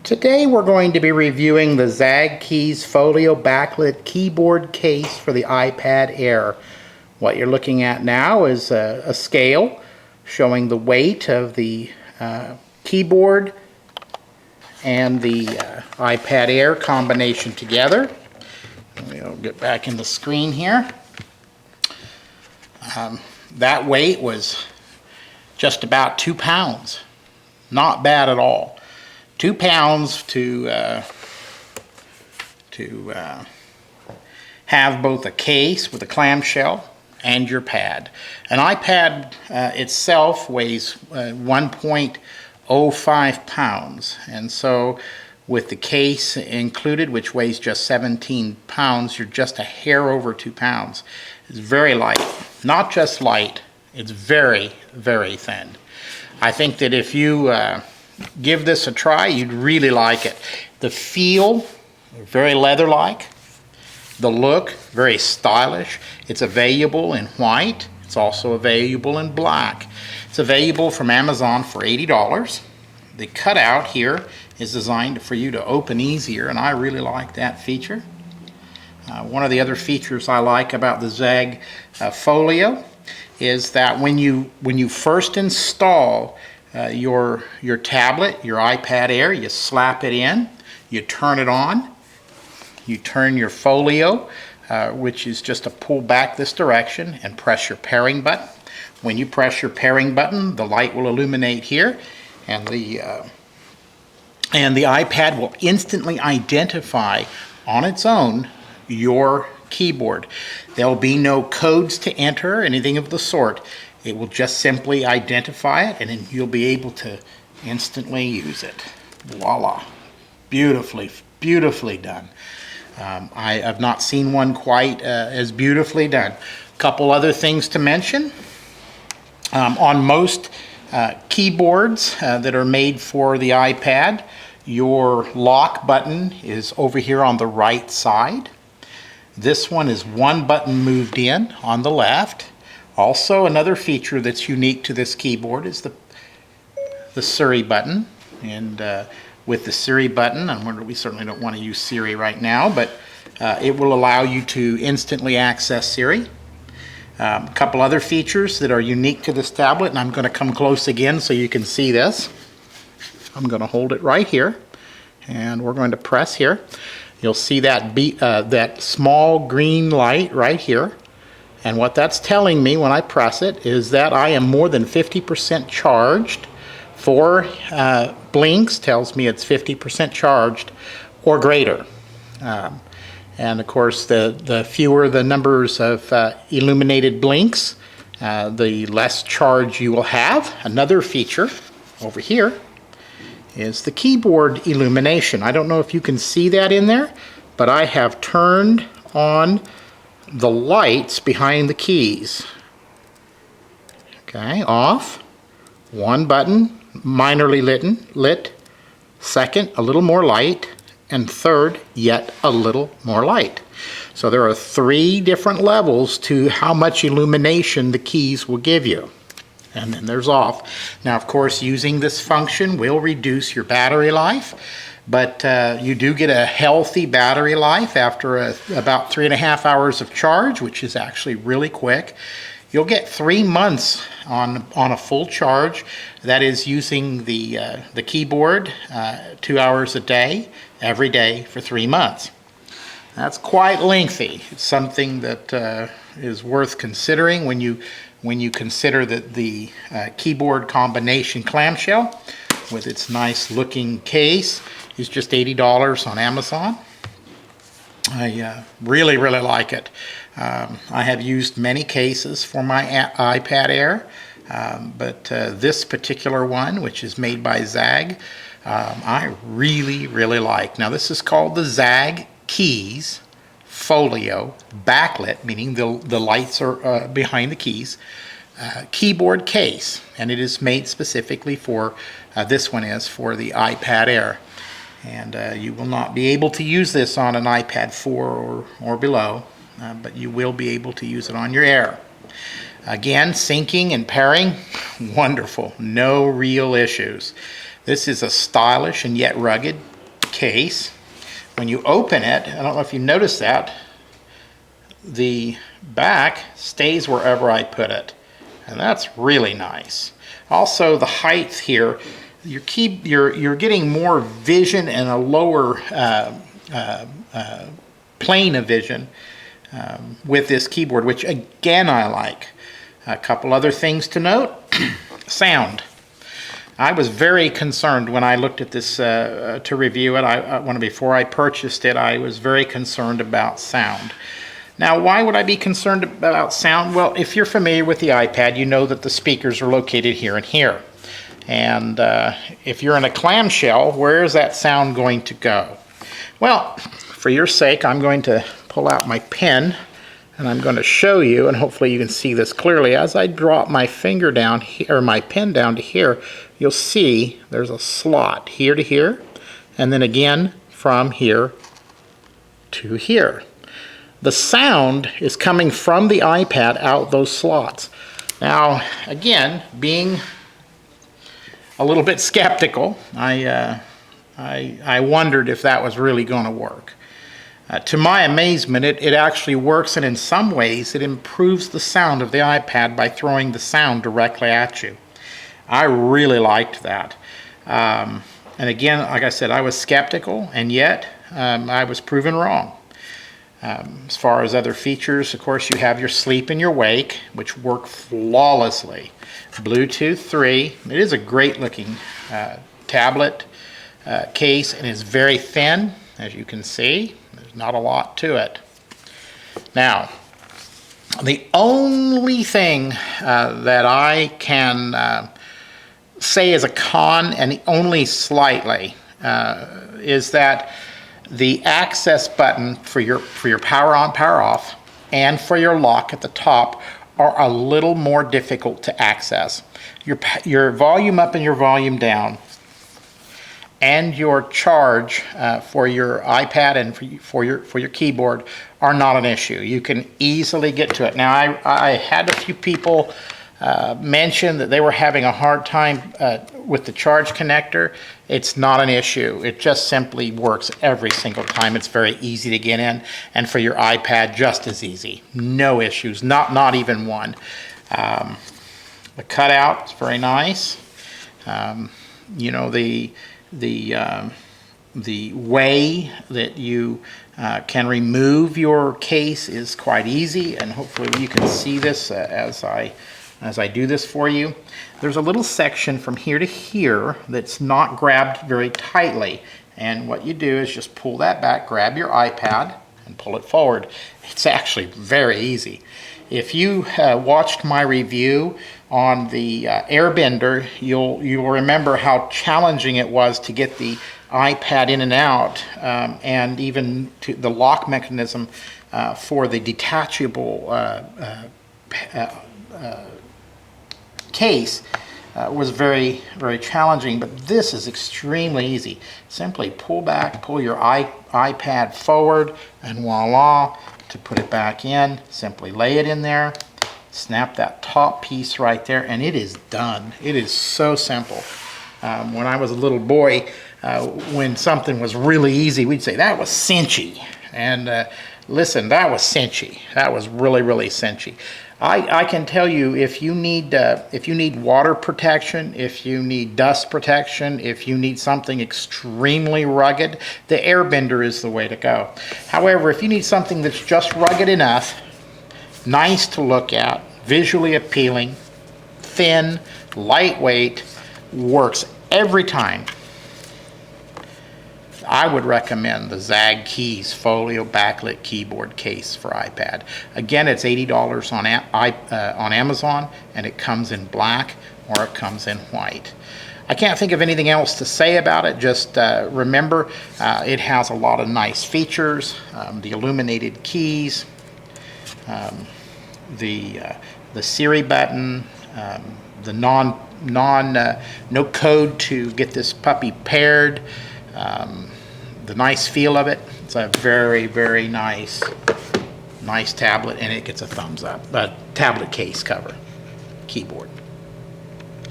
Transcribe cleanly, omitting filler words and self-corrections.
Today we're going to be reviewing the ZAGGkeys Folio Backlit Keyboard Case for the iPad Air. What you're looking at now is a scale showing the weight of the keyboard and the iPad Air combination together. We'll get back in the screen here. That weight was just about 2 pounds. Not bad at all. 2 pounds to have both a case with a clamshell and your pad. An iPad itself weighs 1.05 pounds, and so with the case included, which weighs just 17 pounds, you're just a hair over 2 pounds. It's very light. Not just light, it's very, very thin. I think that if you give this a try, you'd really like it. The feel, very leather-like. The look, very stylish. It's available in white. It's also available in black. It's available from Amazon for $80. The cutout here is designed for you to open easier, and I really like that feature. One of the other features I like about the Zagg Folio is that when you first install your tablet, your iPad Air, you slap it in, you turn it on, you turn your Folio, which is just to pull back this direction, and press your pairing button. When you press your pairing button, the light will illuminate here, and the iPad will instantly identify on its own your keyboard. There will be no codes to enter, anything of the sort. It will just simply identify it, and then you'll be able to instantly use it. Voila. Beautifully, beautifully done. I have not seen one quite as beautifully done. A couple other things to mention. On most keyboards that are made for the iPad, your lock button is over here on the right side. This one is one button moved in on the left. Also, another feature that's unique to this keyboard is the Siri button. And with the Siri button, we certainly don't want to use Siri right now, but it will allow you to instantly access Siri. A couple other features that are unique to this tablet, and I'm going to come close again so you can see this. I'm going to hold it right here, and we're going to press here. You'll see that small green light right here. And what that's telling me when I press it is that I am more than 50% charged. 4 blinks tells me it's 50% charged or greater. And of course, the fewer the numbers of illuminated blinks, the less charge you will have. Another feature over here is the keyboard illumination. I don't know if you can see that in there, but I have turned on the lights behind the keys. Okay, off. One button, minorly lit. Second, a little more light. And third, yet a little more light. So there are 3 different levels to how much illumination the keys will give you. And then there's off. Now, of course, using this function will reduce your battery life, but you do get a healthy battery life after about 3.5 hours of charge, which is actually really quick. You'll get 3 months on a full charge. That is using the keyboard 2 hours a day, every day for 3 months. That's quite lengthy. It's something that is worth considering when you consider that the keyboard combination clamshell with its nice looking case is just $80 on Amazon. I really like it. I have used many cases for my iPad Air, but this particular one, which is made by Zagg, I really like. Now, this is called the ZAGGkeys Folio Backlit, meaning the lights are behind the keys, keyboard case, and it is made specifically for, this one is for the iPad Air. And you will not be able to use this on an iPad 4 or below, but you will be able to use it on your Air. Again, syncing and pairing, wonderful, no real issues. This is a stylish and yet rugged case, when you open it, I don't know if you noticed that, the back stays wherever I put it, and that's really nice. Also, the height here, you're getting more vision and a lower plane of vision with this keyboard, which again I like. A couple other things to note. Sound. I was very concerned when I looked at this to review it. Before I purchased it, I was very concerned about sound. Now, why would I be concerned about sound? Well, if you're familiar with the iPad, you know that the speakers are located here and here. And if you're in a clamshell, where is that sound going to go? Well, for your sake, I'm going to pull out my pen, and I'm going to show you, and hopefully you can see this clearly. As I drop my finger down here, or my pen down to here, you'll see there's a slot here to here, and then again from here to here. The sound is coming from the iPad out those slots. Now, again, being a little bit skeptical, I wondered if that was really going to work. To my amazement, it actually works, and in some ways it improves the sound of the iPad by throwing the sound directly at you. I really liked that. And again, like I said, I was skeptical, and yet I was proven wrong. As far as other features, of course, you have your sleep and your wake, which work flawlessly. Bluetooth 3. It is a great looking tablet case, and it's very thin, as you can see. There's not a lot to it. Now, the only thing that I can say is a con, and only slightly, is that the access button for your power on, power off, and for your lock at the top are a little more difficult to access. Your volume up and your volume down, and your charge for your iPad and for your keyboard are not an issue. You can easily get to it. Now, I had a few people mention that they were having a hard time with the charge connector. It's not an issue. It just simply works every single time. It's very easy to get in, and for your iPad, just as easy. No issues, not even one. The cutout is very nice. You know, the way that you can remove your case is quite easy, and hopefully you can see this as I do this for you. There's a little section from here to here that's not grabbed very tightly, and what you do is just pull that back, grab your iPad, and pull it forward. It's actually very easy. If you watched my review on the Airbender, you'll remember how challenging it was to get the iPad in and out, and even to the lock mechanism for the detachable case was very, very challenging, but this is extremely easy. Simply pull back, pull your iPad forward, and voila, to put it back in, simply lay it in there, snap that top piece right there, and it is done. It is so simple. When I was a little boy, when something was really easy, we'd say, that was cinchy. And listen, that was cinchy. That was really, really cinchy. I can tell you, if you need water protection, if you need dust protection, if you need something extremely rugged, the Airbender is the way to go. However, if you need something that's just rugged enough, nice to look at, visually appealing, thin, lightweight, works every time, I would recommend the ZAGGkeys Folio Backlit Keyboard Case for iPad. Again, it's $80 on Amazon, and it comes in black or it comes in white. I can't think of anything else to say about it. Just remember, it has a lot of nice features. The illuminated keys, the Siri button, the no code to get this puppy paired. The nice feel of it. It's a very, very nice tablet, and it gets a thumbs up. Tablet case cover, keyboard.